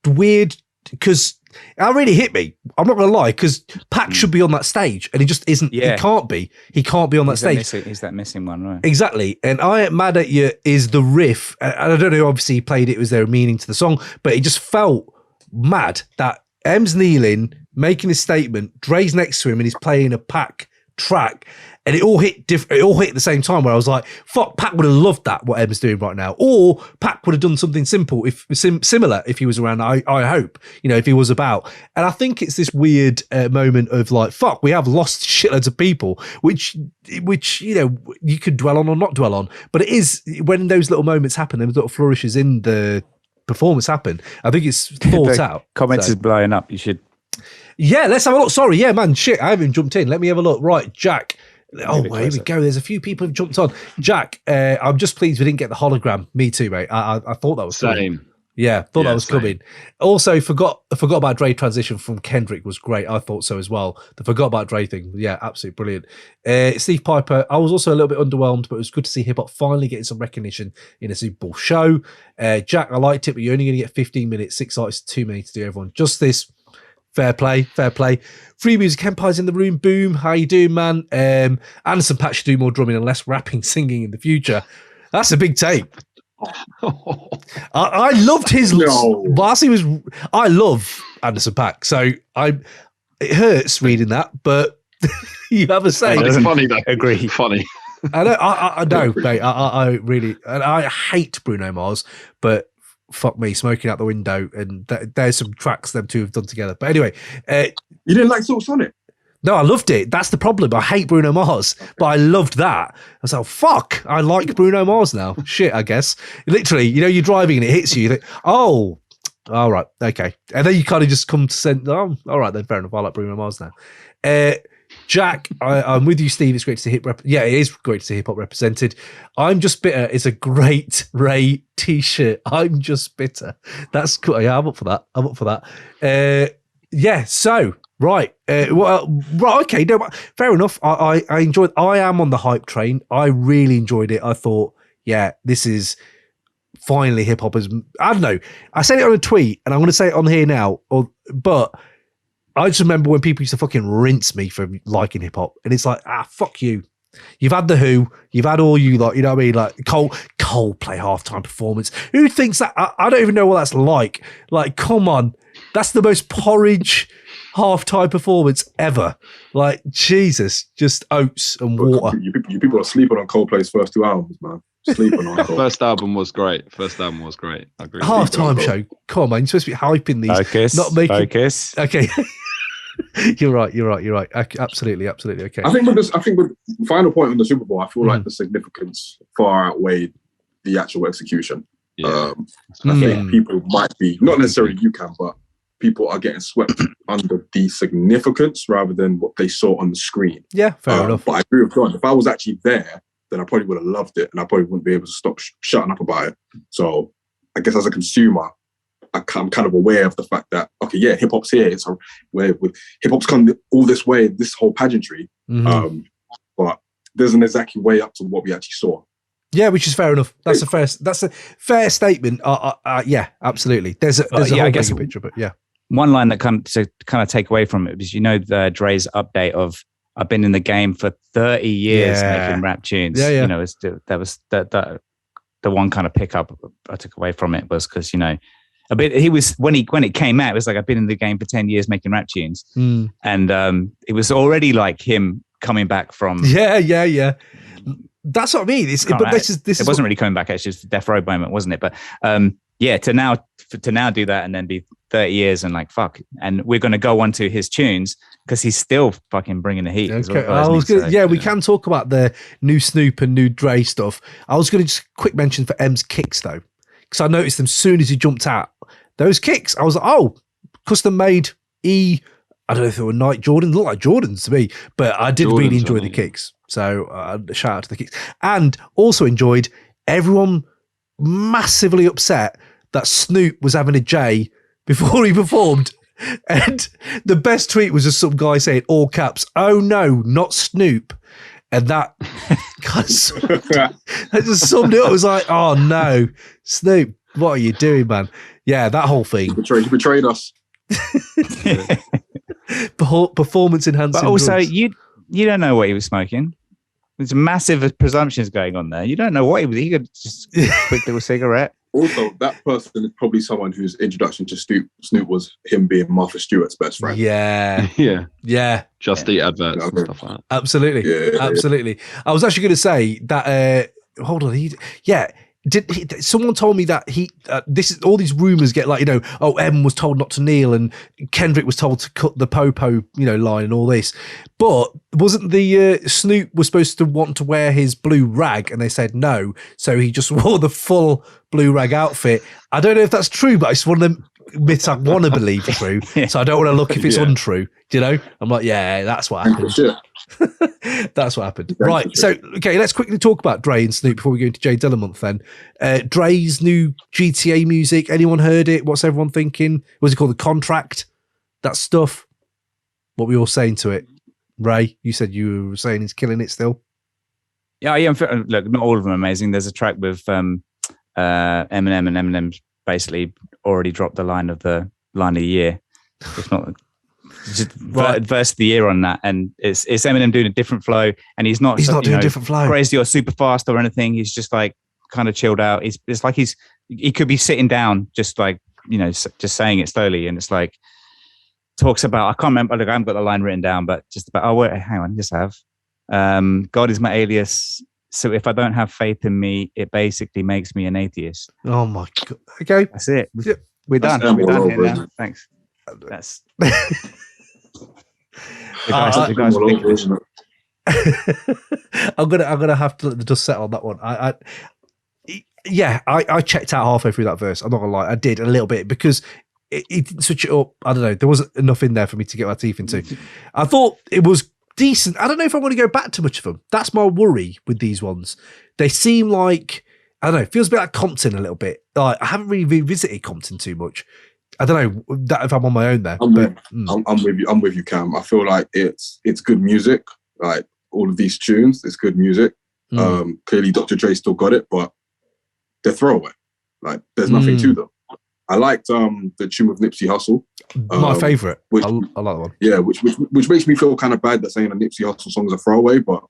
[SPEAKER 1] weird, because it really hit me. I'm not going to lie, because Pac should be on that stage and he just isn't. Yeah. He can't be. He can't be on that stage.
[SPEAKER 2] He's that missing one, right?
[SPEAKER 1] Exactly. And I Ain't Mad At You is the riff. And I don't know, obviously he played it, was there a meaning to the song, but it just felt mad that M's kneeling, making a statement, Dre's next to him and he's playing a Pac track. and it all hit it all hit at the same time. Where I was like, "Fuck, Pac would have loved that what Em's doing right now," or Pac would have done something simple similar if he was around. I hope, if he was about. And I think it's this weird moment of like, "Fuck, we have lost shitloads of people," which you could dwell on or not dwell on, but it is when those little moments happen, those little flourishes in the performance happen. I think it's thought out.
[SPEAKER 2] Comments is blowing up. You should.
[SPEAKER 1] Yeah, let's have a look. Sorry, yeah, man, shit, I haven't jumped in. Let me have a look. Right, Jack. Oh, here we go. There's a few people who've jumped on. Jack, I'm just pleased we didn't get the hologram. Me too, mate. I thought that was coming.
[SPEAKER 3] Same.
[SPEAKER 1] Yeah, that was coming. Also, forgot about Dre transition from Kendrick was great. I thought so as well. The forgot about Dre thing, yeah, absolutely brilliant. Steve Piper, I was also a little bit underwhelmed, but it was good to see hip hop finally getting some recognition in a Super Bowl show. Jack, I liked it, but you're only going to get 15 minutes. 6 artists, too many to do everyone justice. Fair play. Free Music Empire's in the room. Boom. How you doing, man? Anderson .Paak should do more drumming and less rapping, singing in the future. That's a big take. I loved his I love Anderson .Paak, so it hurts reading that, but you have a say.
[SPEAKER 3] It's funny though.
[SPEAKER 2] Agree.
[SPEAKER 3] Funny.
[SPEAKER 1] I know, mate. I really, and I hate Bruno Mars, but fuck me, Smoking Out the Window, and there's some tracks them two have done together. But anyway,
[SPEAKER 4] you didn't like Silk Sonic?
[SPEAKER 1] No, I loved it. That's the problem. I hate Bruno Mars, but I loved that. I was like, fuck, I like Bruno Mars now. Shit, I guess. Literally, you're driving and it hits you. You think, oh, all right, okay. And then you kind of just come to send, oh, all right, then fair enough. I like Bruno Mars now. Jack, I'm with you, Steve. It's great to see hip hop. Yeah, it is great to see hip hop represented. I'm Just Bitter is a great Ray t-shirt. I'm Just Bitter. That's cool. Yeah, I'm up for that. Yeah, so right. Right. Okay. No, fair enough. I enjoyed. I am on the hype train. I really enjoyed it. I thought, yeah, this is finally hip hop. I don't know. I said it on a tweet, and I'm going to say it on here now. But I just remember when people used to fucking rinse me for liking hip hop, and it's like, fuck you. You've had the Who, you've had all you like, you know what I mean? Like Coldplay halftime performance. Who thinks that? I don't even know what that's like. Like, come on, that's the most porridge halftime performance ever. Like, Jesus, just oats and water.
[SPEAKER 4] You people are sleeping on Coldplay's first 2 albums, man. Sleeping on Coldplay.
[SPEAKER 3] First album was great. I agree.
[SPEAKER 1] Halftime show. Come on, man. You're supposed to be hyping these.
[SPEAKER 2] Focus.
[SPEAKER 1] Not making.
[SPEAKER 2] Focus.
[SPEAKER 1] Okay. You're right. Absolutely. Okay.
[SPEAKER 4] I think with final point on the Super Bowl, I feel like the significance far outweighed the actual execution.
[SPEAKER 3] Yeah.
[SPEAKER 4] I think people might be, not necessarily you can, but people are getting swept under the significance rather than what they saw on the screen.
[SPEAKER 1] Yeah, fair enough.
[SPEAKER 4] But I agree with John. If I was actually there, then I probably would have loved it, and I probably wouldn't be able to stop shutting up about it. So I guess as a consumer, I'm kind of aware of the fact that, okay, yeah, hip hop's here. It's where with hip hop's come all this way, this whole pageantry. But there's an exactly way up to what we actually saw.
[SPEAKER 1] Yeah, which is fair enough. That's a fair statement. Yeah, absolutely. There's a whole bigger picture, but yeah.
[SPEAKER 2] One line that kind of take away from it was, the Dre's update of, I've been in the game for 30 years making rap tunes.
[SPEAKER 1] Yeah.
[SPEAKER 2] That was the one kind of pickup I took away from it was because, a bit, he was when it came out, it was like, I've been in the game for 10 years making rap tunes. And it was already like him coming back from.
[SPEAKER 1] Yeah. That's what I mean. This
[SPEAKER 2] wasn't really coming back. It's just Death Row moment, wasn't it? But to now do that and then be 30 years and like, fuck. And we're going to go on to his tunes because he's still fucking bringing the heat.
[SPEAKER 1] Okay. We can talk about the new Snoop and new Dre stuff. I was going to just quick mention for M's kicks though, because I noticed them soon as he jumped out. Those kicks, I was like, oh, custom made I don't know if they were Nike Jordans, look like Jordans to me, but I did really enjoy the kicks. So shout out to the kicks. And also enjoyed everyone massively upset that Snoop was having a J before he performed. And the best tweet was just some guy saying, all caps, oh no, not Snoop. And that just summed it up. It was like, oh no, Snoop, what are you doing, man? Yeah, that whole thing.
[SPEAKER 4] He betrayed us.
[SPEAKER 1] Performance enhancing.
[SPEAKER 2] But also,
[SPEAKER 1] drugs.
[SPEAKER 2] you don't know what he was smoking. There's massive presumptions going on there. You don't know what he was. He could just quick little cigarette.
[SPEAKER 4] Also, that person is probably someone whose introduction to Snoop was him being Martha Stewart's best friend.
[SPEAKER 1] Yeah.
[SPEAKER 3] Yeah. Just Eat adverts and stuff like that.
[SPEAKER 1] Absolutely. Absolutely. I was actually going to say that, hold on. Someone told me that this is all these rumors get like, Em was told not to kneel and Kendrick was told to cut the popo, line and all this. But wasn't the Snoop was supposed to want to wear his blue rag and they said no. So he just wore the full blue rag outfit. I don't know if that's true, but it's one of them bits I want to believe true. So I don't want to look if it's untrue. I'm like, yeah, that's what happened. That's what happened. Right. So, okay, let's quickly talk about Dre and Snoop before we go into J Dilla month then. Dre's new GTA music. Anyone heard it? What's everyone thinking? What's it called? The Contract? That stuff? What were we all saying to it? Ray, you said you were saying he's killing it still.
[SPEAKER 2] Yeah. Look, not all of them are amazing. There's a track with Eminem, and Eminem's basically already dropped the line of the year. If not, just verse of the year on that, and it's Eminem doing a different flow, and he's not doing a different flow, crazy or super fast or anything. He's just like kind of chilled out. It's like he could be sitting down, just like just saying it slowly, and it's like talks about, I can't remember. Look, I haven't got the line written down, but just about, oh wait, hang on, just have God is my alias. So if I don't have faith in me, it basically makes me an atheist.
[SPEAKER 1] Oh my God. Okay.
[SPEAKER 2] That's it. We're done. We're done here now. Thanks. That's the guys.
[SPEAKER 1] I'm gonna have to let the dust settle on that one. I checked out halfway through that verse. I'm not gonna lie, I did a little bit because it switched it up. I don't know. There wasn't enough in there for me to get my teeth into. I thought it was decent. I don't know if I want to go back to much of them. That's my worry with these ones. They seem like, I don't know, it feels a bit like Compton a little bit. Like, I haven't really revisited Compton too much. I don't know that if I'm on my own there. I'm
[SPEAKER 4] with you, Cam. I feel like it's good music. Like all of these tunes, it's good music. Clearly, Dr. Dre still got it, but they're throwaway. Like there's nothing to them. I liked the tune with Nipsey Hussle.
[SPEAKER 1] My favorite. I like that one.
[SPEAKER 4] Yeah, which makes me feel kind of bad that saying a Nipsey Hussle song is a throwaway, but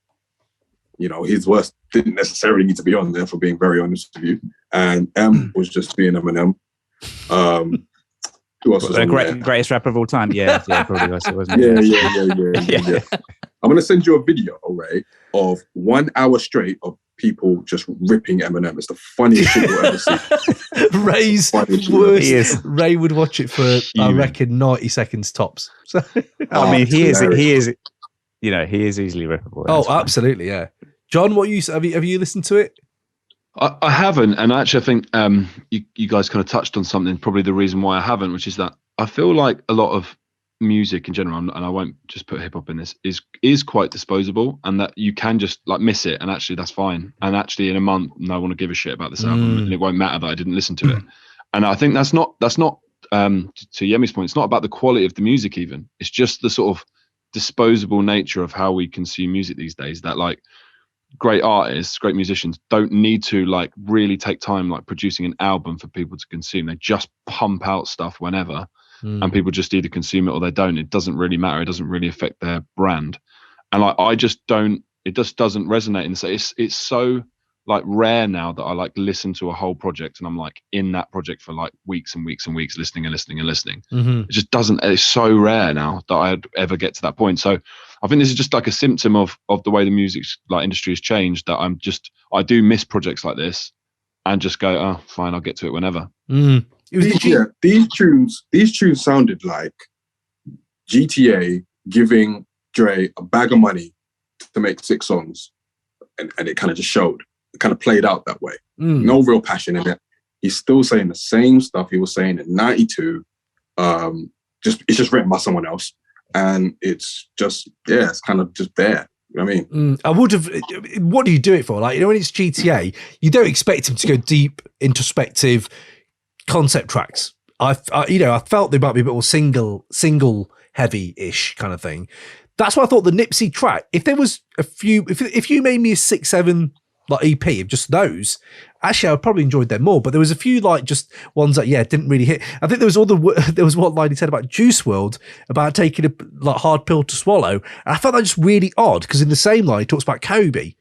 [SPEAKER 4] his worst didn't necessarily need to be on there, for being very honest with you. And M was just being Eminem. Who else was on there?
[SPEAKER 2] Greatest rapper of all time. Yeah, probably was, wasn't
[SPEAKER 4] it? Yeah. I'm gonna send you a video, Ray, of 1 hour straight of people just ripping Eminem. It's the funniest shit you'll ever see.
[SPEAKER 1] Ray's worst. Ray would watch it for, I reckon, 90 seconds tops. So,
[SPEAKER 2] I mean, he is easily rippable.
[SPEAKER 1] Oh, absolutely, yeah. John, have you listened to it?
[SPEAKER 3] I haven't, and actually I think you guys kind of touched on something, probably the reason why I haven't, which is that I feel like a lot of music in general, and I won't just put hip hop in this, is quite disposable, and that you can just like miss it, and actually that's fine. And actually in a month, no one will give a shit about this album, and it won't matter that I didn't listen to it. And I think that's not to Yemi's point. It's not about the quality of the music even. It's just the sort of disposable nature of how we consume music these days. That like great artists, great musicians don't need to like really take time like producing an album for people to consume. They just pump out stuff whenever. And people just either consume it or they don't. It doesn't really matter. It doesn't really affect their brand. And like, it just doesn't resonate. And so it's so like rare now that I like listen to a whole project and I'm like in that project for like weeks and weeks and weeks, listening. It just doesn't, it's so rare now that I'd ever get to that point. So I think this is just like a symptom of the way the music like industry has changed, that I do miss projects like this and just go, oh, fine, I'll get to it whenever.
[SPEAKER 4] These tunes sounded like GTA giving Dre a bag of money to make 6 songs, and it kind of just showed. It kind of played out that way. No real passion in it. He's still saying the same stuff he was saying in '92. It's just written by someone else, and it's just it's kind of just there. You know what I mean?
[SPEAKER 1] I would have. What do you do it for? Like, when it's GTA, you don't expect him to go deep, introspective concept tracks. I felt they might be a bit more single heavy-ish kind of thing. That's why I thought the Nipsey track, if there was a few, if you made me a 6-7 like EP of just those, actually I probably enjoyed them more. But there was a few like just ones that didn't really hit. I think there was one line he said about Juice WRLD about taking a like hard pill to swallow, and I felt that just really odd because in the same line he talks about Kobe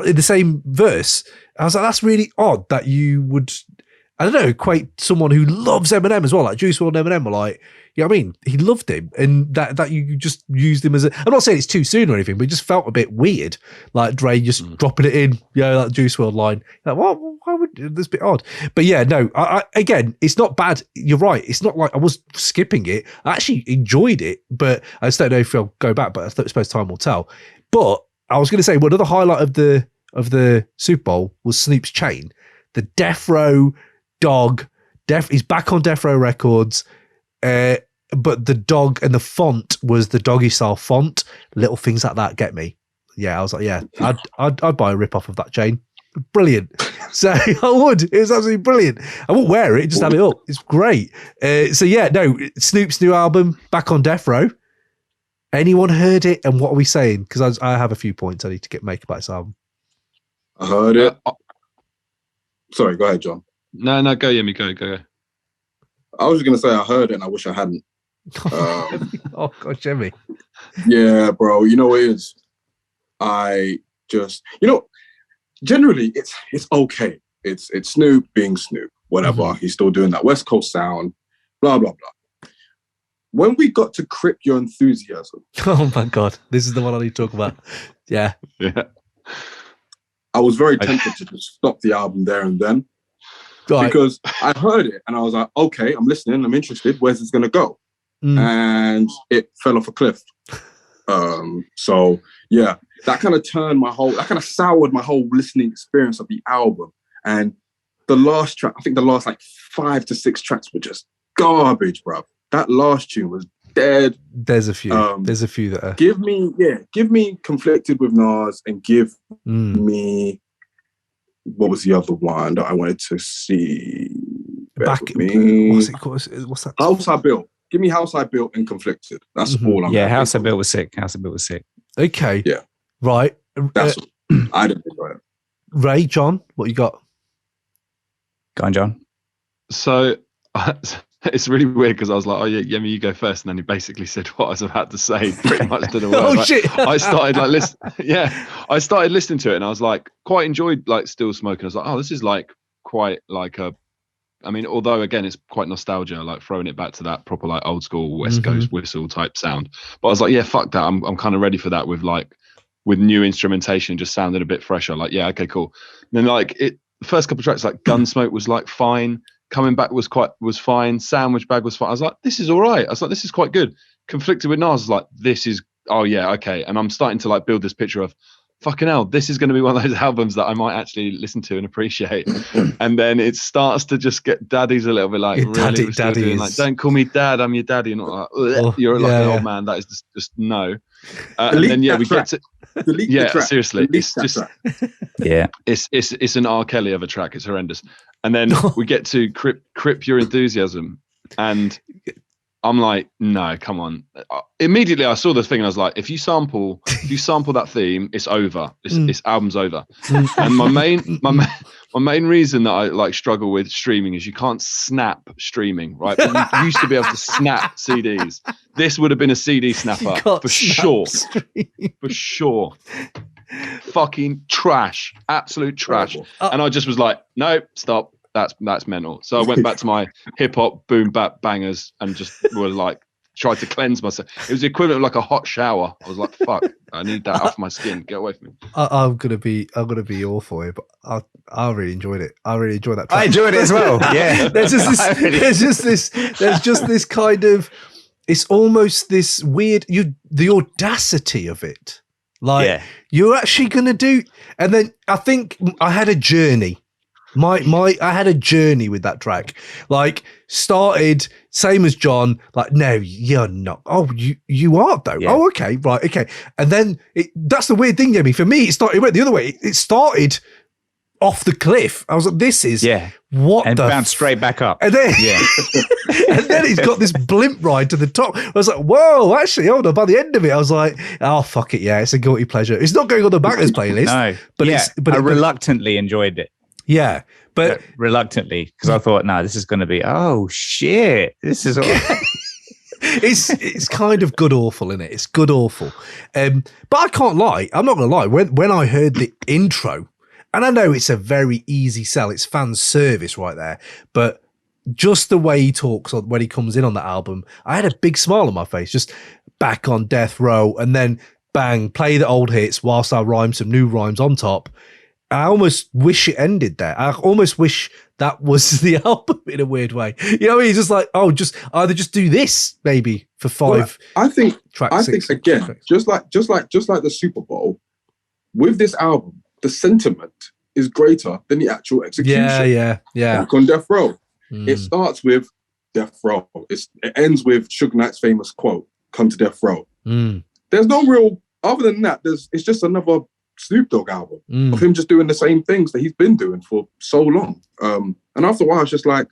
[SPEAKER 1] in the same verse. I was like, that's really odd that you would I don't know, equate someone who loves Eminem as well, like Juice WRLD and Eminem were like, you know what I mean? He loved him, and that you just used him as a. I'm not saying it's too soon or anything, but it just felt a bit weird, like Dre just dropping it in, that Juice WRLD line. Like, why would this a bit odd? But yeah, no. I again, it's not bad. You're right. It's not like I was skipping it. I actually enjoyed it, but I just don't know if I'll go back. But I suppose time will tell. But I was going to say one other highlight of the Super Bowl was Snoop's chain, the Death Row dog. He's back on Death Row Records. But the dog and the font was the Doggy Style font. Little things like that get me. Yeah, I was like, yeah, I'd buy a rip off of that chain. Brilliant. So I would. It was absolutely brilliant. I won't wear it. Just have it up. It's great. So yeah, no. Snoop's new album, back on Death Row. Anyone heard it? And what are we saying? Because I have a few points I need to make about this album.
[SPEAKER 4] I heard it. Sorry, go ahead, John.
[SPEAKER 3] No, go, Yemi, go.
[SPEAKER 4] I was just gonna say I heard it, and I wish I hadn't.
[SPEAKER 1] Oh gosh, Jimmy.
[SPEAKER 4] Yeah, bro. You know what it is? I just, generally it's okay. It's Snoop being Snoop, whatever. Mm-hmm. He's still doing that West Coast sound, blah blah blah. When we got to Crip Your Enthusiasm,
[SPEAKER 1] oh my god, this is the one I need to talk about. Yeah.
[SPEAKER 4] I was very tempted to just stop the album there and then. Right. Because I heard it and I was like, okay, I'm listening, I'm interested. Where's this gonna go? And it fell off a cliff. So yeah, that kind of soured my whole listening experience of the album. And the last track, I think the last like 5 to 6 tracks were just garbage, bro. That last tune was dead.
[SPEAKER 1] There's a few. There's a few that are.
[SPEAKER 4] Give me Conflicted with Nas and give me. What was the other one that I wanted to see?
[SPEAKER 1] What's it called? What's that?
[SPEAKER 4] House I Built. Give me House I Built and Conflicted. That's all I'm.
[SPEAKER 2] Yeah, House I Built was sick.
[SPEAKER 1] Okay.
[SPEAKER 4] Yeah.
[SPEAKER 1] Right.
[SPEAKER 4] That's I didn't enjoy it.
[SPEAKER 1] Ray, John, what you got?
[SPEAKER 2] Go on, John.
[SPEAKER 3] So it's really weird because I was like, oh yeah, Yemi, you go first, and then he basically said what I was about to say pretty much to the word.
[SPEAKER 1] Shit.
[SPEAKER 3] I started I started listening to it and I was like quite enjoyed like Still Smoking. I was like, oh, this is like quite like although again it's quite nostalgia, like throwing it back to that proper like old school West Coast whistle type sound. But I was like, yeah, fuck that. I'm kind of ready for that with new instrumentation, just sounded a bit fresher. Like, yeah, okay, cool. And then like the first couple of tracks, like Gunsmoke was like fine. Coming Back was fine. Sandwich Bag was fine. I was like, this is all right. I was like, this is quite good. Conflicted with Nas was like, this is, oh yeah, okay. And I'm starting to like build this picture of, fucking hell, this is going to be one of those albums that I might actually listen to and appreciate. And then it starts to just get daddy's a little bit like, really, daddy like, don't call me dad, I'm your daddy. And not like, you're like an old man. That is just no. And then we get to seriously, it's just it's an R. Kelly of a track. It's horrendous. And then we get to Crip Your Enthusiasm, and I'm like, no, come on. Immediately I saw this thing and I was like, if you sample that theme, it's over. This album's over. And my main reason that I like struggle with streaming is you can't snap streaming, right? But you used to be able to snap CDs. This would have been a CD snapper for sure. For sure. Fucking trash, absolute trash. And I just was like, no, stop. That's mental. So I went back to my hip hop boom bap bangers and just were like, tried to cleanse myself. It was the equivalent of like a hot shower. I was like, fuck, I need that off my skin. Get away from me.
[SPEAKER 1] I'm gonna be awful here, but I really enjoyed it. I really enjoyed that track.
[SPEAKER 2] I enjoyed it as well. Yeah.
[SPEAKER 1] there's just this kind of, it's almost this weird, the audacity of it. Like you're actually gonna do, and then I think I had a journey. I had a journey with that track. Like started same as John. Like no, you're not. Oh, you are though. Yeah. Oh, okay, right, okay. And then that's the weird thing, Yemi. For me, it went the other way. It started off the cliff. I was like, this is what
[SPEAKER 2] and
[SPEAKER 1] the
[SPEAKER 2] bounced straight back up.
[SPEAKER 1] And then and then he's got this blimp ride to the top. I was like, whoa, actually, hold on. By the end of it, I was like, oh fuck it, yeah, it's a guilty pleasure. It's not going on the Bangers playlist.
[SPEAKER 2] No, but I reluctantly enjoyed it.
[SPEAKER 1] Yeah, but
[SPEAKER 2] reluctantly, because I thought, no, this is going to be, oh shit, this is all right.
[SPEAKER 1] It's kind of good awful, isn't it? It's good awful. But I can't lie. I'm not going to lie. When I heard the intro, And I know it's a very easy sell. It's fan service right there. But just the way he talks when he comes in on that album, I had a big smile on my face, just back on death row, and then bang, play the old hits whilst I rhyme some new rhymes on top. I almost wish it ended there. I almost wish that was the album in a weird way. You know what I mean? He's just like, oh, just do this maybe for 5
[SPEAKER 4] well, I think
[SPEAKER 1] tracks.
[SPEAKER 4] Again, tracks. just like the Super Bowl, with this album, the sentiment is greater than the actual execution.
[SPEAKER 1] Yeah.
[SPEAKER 4] Like on Death Row. It starts with Death Row. It ends with Suge Knight's famous quote, "Come to Death Row." There's no real, other than that, it's just another Snoop Dogg album of him just doing the same things that he's been doing for so long. And after a while, it's just like,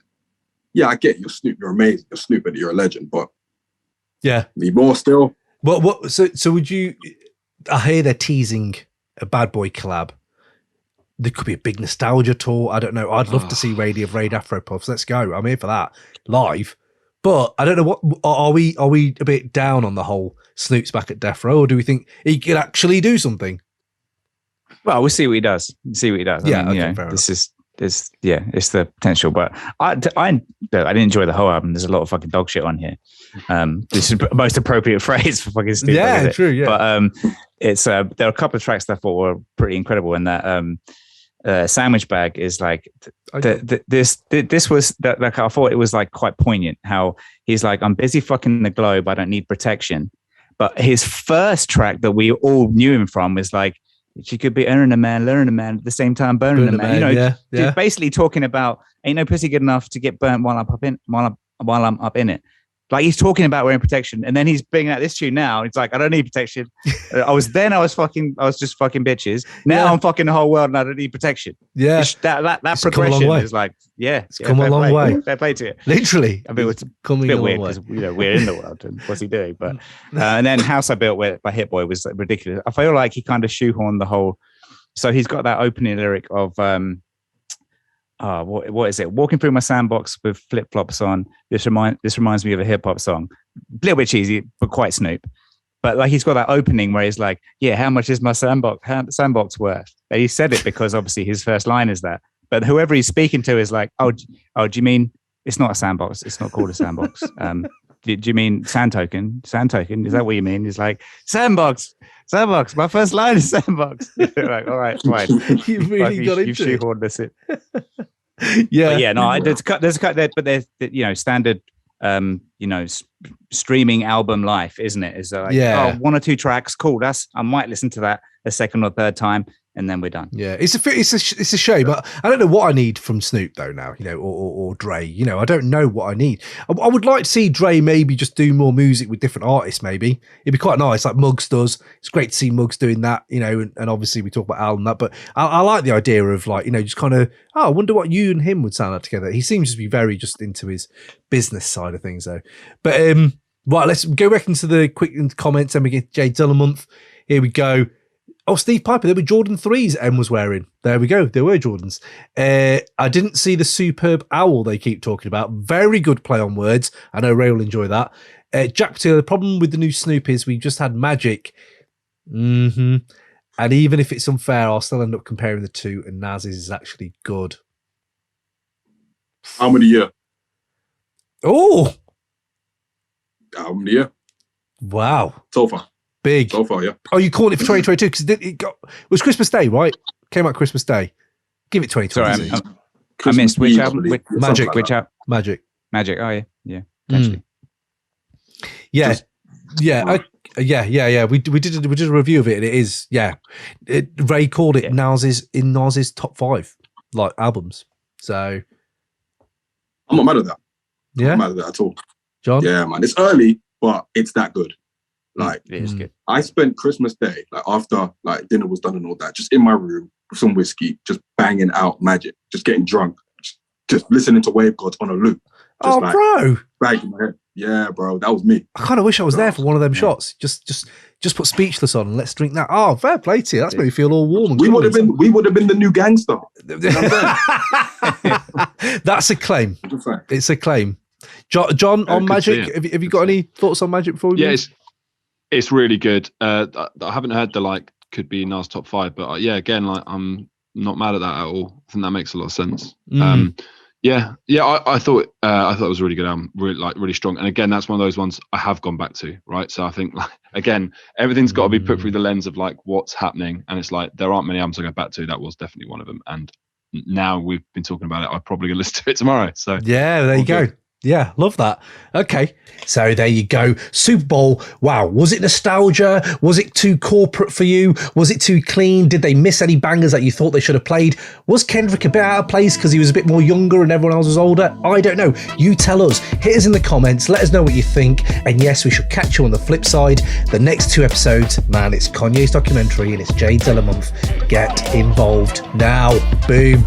[SPEAKER 4] yeah, I get you, Snoop, you're amazing, you're Snoop, and you're a legend, but
[SPEAKER 1] yeah,
[SPEAKER 4] need more still.
[SPEAKER 1] What? So would you? I hear they're teasing a Bad Boy collab. There could be a big nostalgia tour. I don't know. I'd love to see Raid Afro Puffs. Let's go. I'm here for that live. But I don't know what are we a bit down on the whole Snoop's back at Death Row, or do we think he could actually do something?
[SPEAKER 2] Well, we'll see what he does.
[SPEAKER 1] Yeah,
[SPEAKER 2] I mean, it's the potential. But I didn't enjoy the whole album. There's a lot of fucking dog shit on here. This is the most appropriate phrase for fucking Snoop.
[SPEAKER 1] Yeah, true. Yeah,
[SPEAKER 2] but it's there are a couple of tracks that I thought were pretty incredible, and that Sandwich Bag is like this was that, like, I thought it was like quite poignant how he's like, I'm busy fucking the globe, I don't need protection. But his first track that we all knew him from was like, she could be earning a man, learning a man at the same time, burning a man. You know, basically talking about ain't no pussy good enough to get burnt while I'm up in it. Like, he's talking about wearing protection, and then he's bringing out this tune now. It's like, I don't need protection. I was just fucking bitches. Now I'm fucking the whole world, and I don't need protection.
[SPEAKER 1] Yeah,
[SPEAKER 2] that progression is like, it's
[SPEAKER 1] come a long way.
[SPEAKER 2] Fair play to it.
[SPEAKER 1] Literally,
[SPEAKER 2] I mean, it's a bit weird because we're in the world, and what's he doing? But and then House I Built by Hit Boy was like ridiculous. I feel like he kind of shoehorned the whole. So he's got that opening lyric of what is it? Walking through my sandbox with flip flops on. This reminds me of a hip hop song. A little bit cheesy, but quite Snoop. But like, he's got that opening where he's like, "Yeah, how much is my sandbox worth?" And he said it because obviously his first line is that. But whoever he's speaking to is like, "Oh, do you mean it's not a sandbox? It's not called a sandbox. Do you mean sand token? Sand token? Is that what you mean?" He's like, "Sandbox. Sandbox. My first line is sandbox." Like, all right, fine.
[SPEAKER 1] You really got into
[SPEAKER 2] it. You shoehorned this in.
[SPEAKER 1] Yeah.
[SPEAKER 2] No. There's a cut there, but there's standard, streaming album life, isn't it? Is like, 1 or 2 tracks, cool. I might listen to that a second or third time, and then we're done.
[SPEAKER 1] Yeah, it's a shame, but I don't know what I need from Snoop though now, or Dre. I don't know what I need. I would like to see Dre maybe just do more music with different artists. Maybe it'd be quite nice, like Muggs does. It's great to see Muggs doing that, and obviously we talk about Al and that, but I like the idea of like, just kind of, I wonder what you and him would sound like together. He seems to be very just into his business side of things though. But right, let's go back into the quick comments and we get J Dilla month. Here we go. Oh, Steve Piper, there were Jordan 3s M was wearing. There we go. There were Jordans. I didn't see the superb owl they keep talking about. Very good play on words. I know Ray will enjoy that. Jack Patil, the problem with the new Snoop is we just had Magic. And even if it's unfair, I'll still end up comparing the two, and Nas's is actually good.
[SPEAKER 4] Album of the year.
[SPEAKER 1] Oh!
[SPEAKER 4] Album of the year.
[SPEAKER 1] Wow.
[SPEAKER 4] So far.
[SPEAKER 1] Big.
[SPEAKER 4] So far, yeah.
[SPEAKER 1] Oh, you calling it for 2022? Because it was Christmas Day, right? Came out Christmas Day. Give it 2022.
[SPEAKER 2] Sorry, I missed which album?
[SPEAKER 1] Magic.
[SPEAKER 2] Which album?
[SPEAKER 1] Magic.
[SPEAKER 2] Oh, yeah. Potentially.
[SPEAKER 1] Yeah. Yeah. We did a review of it, and it is, Ray called it Nas's top 5 like albums. So
[SPEAKER 4] I'm not mad at that.
[SPEAKER 1] Yeah.
[SPEAKER 4] I'm not mad at that at all.
[SPEAKER 1] John?
[SPEAKER 4] Yeah, man. It's early, but it's that good. Like,
[SPEAKER 2] it is good.
[SPEAKER 4] I spent Christmas Day, like after like dinner was done and all that, just in my room with some whiskey, just banging out Magic, just getting drunk, just listening to Wave Gods on a loop. Just
[SPEAKER 1] bro.
[SPEAKER 4] Bag in my head. Yeah, bro. That was me.
[SPEAKER 1] I kind of wish I was there for one of them shots. Just put Speechless on and let's drink that. Oh, fair play to you. That's made me feel all warm. And
[SPEAKER 4] we would have been the new gangster.
[SPEAKER 1] That's a claim. It's a claim. John, on Magic, have you got any thoughts on Magic before we move?
[SPEAKER 3] It's really good. I haven't heard the could be Nas top 5, but again, like I'm not mad at that at all. I think that makes a lot of sense.
[SPEAKER 1] Mm.
[SPEAKER 3] I thought it was a really good album, really strong. And again, that's one of those ones I have gone back to, right? So I think, like, again, everything's got to be put through the lens of like what's happening, and it's like there aren't many albums I go back to. That was definitely one of them, and now we've been talking about it, I'm probably gonna listen to it tomorrow. So
[SPEAKER 1] yeah, there you go. Yeah, love that. Okay, so there you go. Super Bowl. Wow, was it nostalgia? Was it too corporate for you? Was it too clean? Did they miss any bangers that you thought they should have played? Was Kendrick a bit out of place because he was a bit more younger and everyone else was older? I don't know. You tell us. Hit us in the comments. Let us know what you think. And yes, we should catch you on the flip side. The next 2 episodes, man, it's Kanye's documentary and it's J Dilla month. Get involved now. Boom.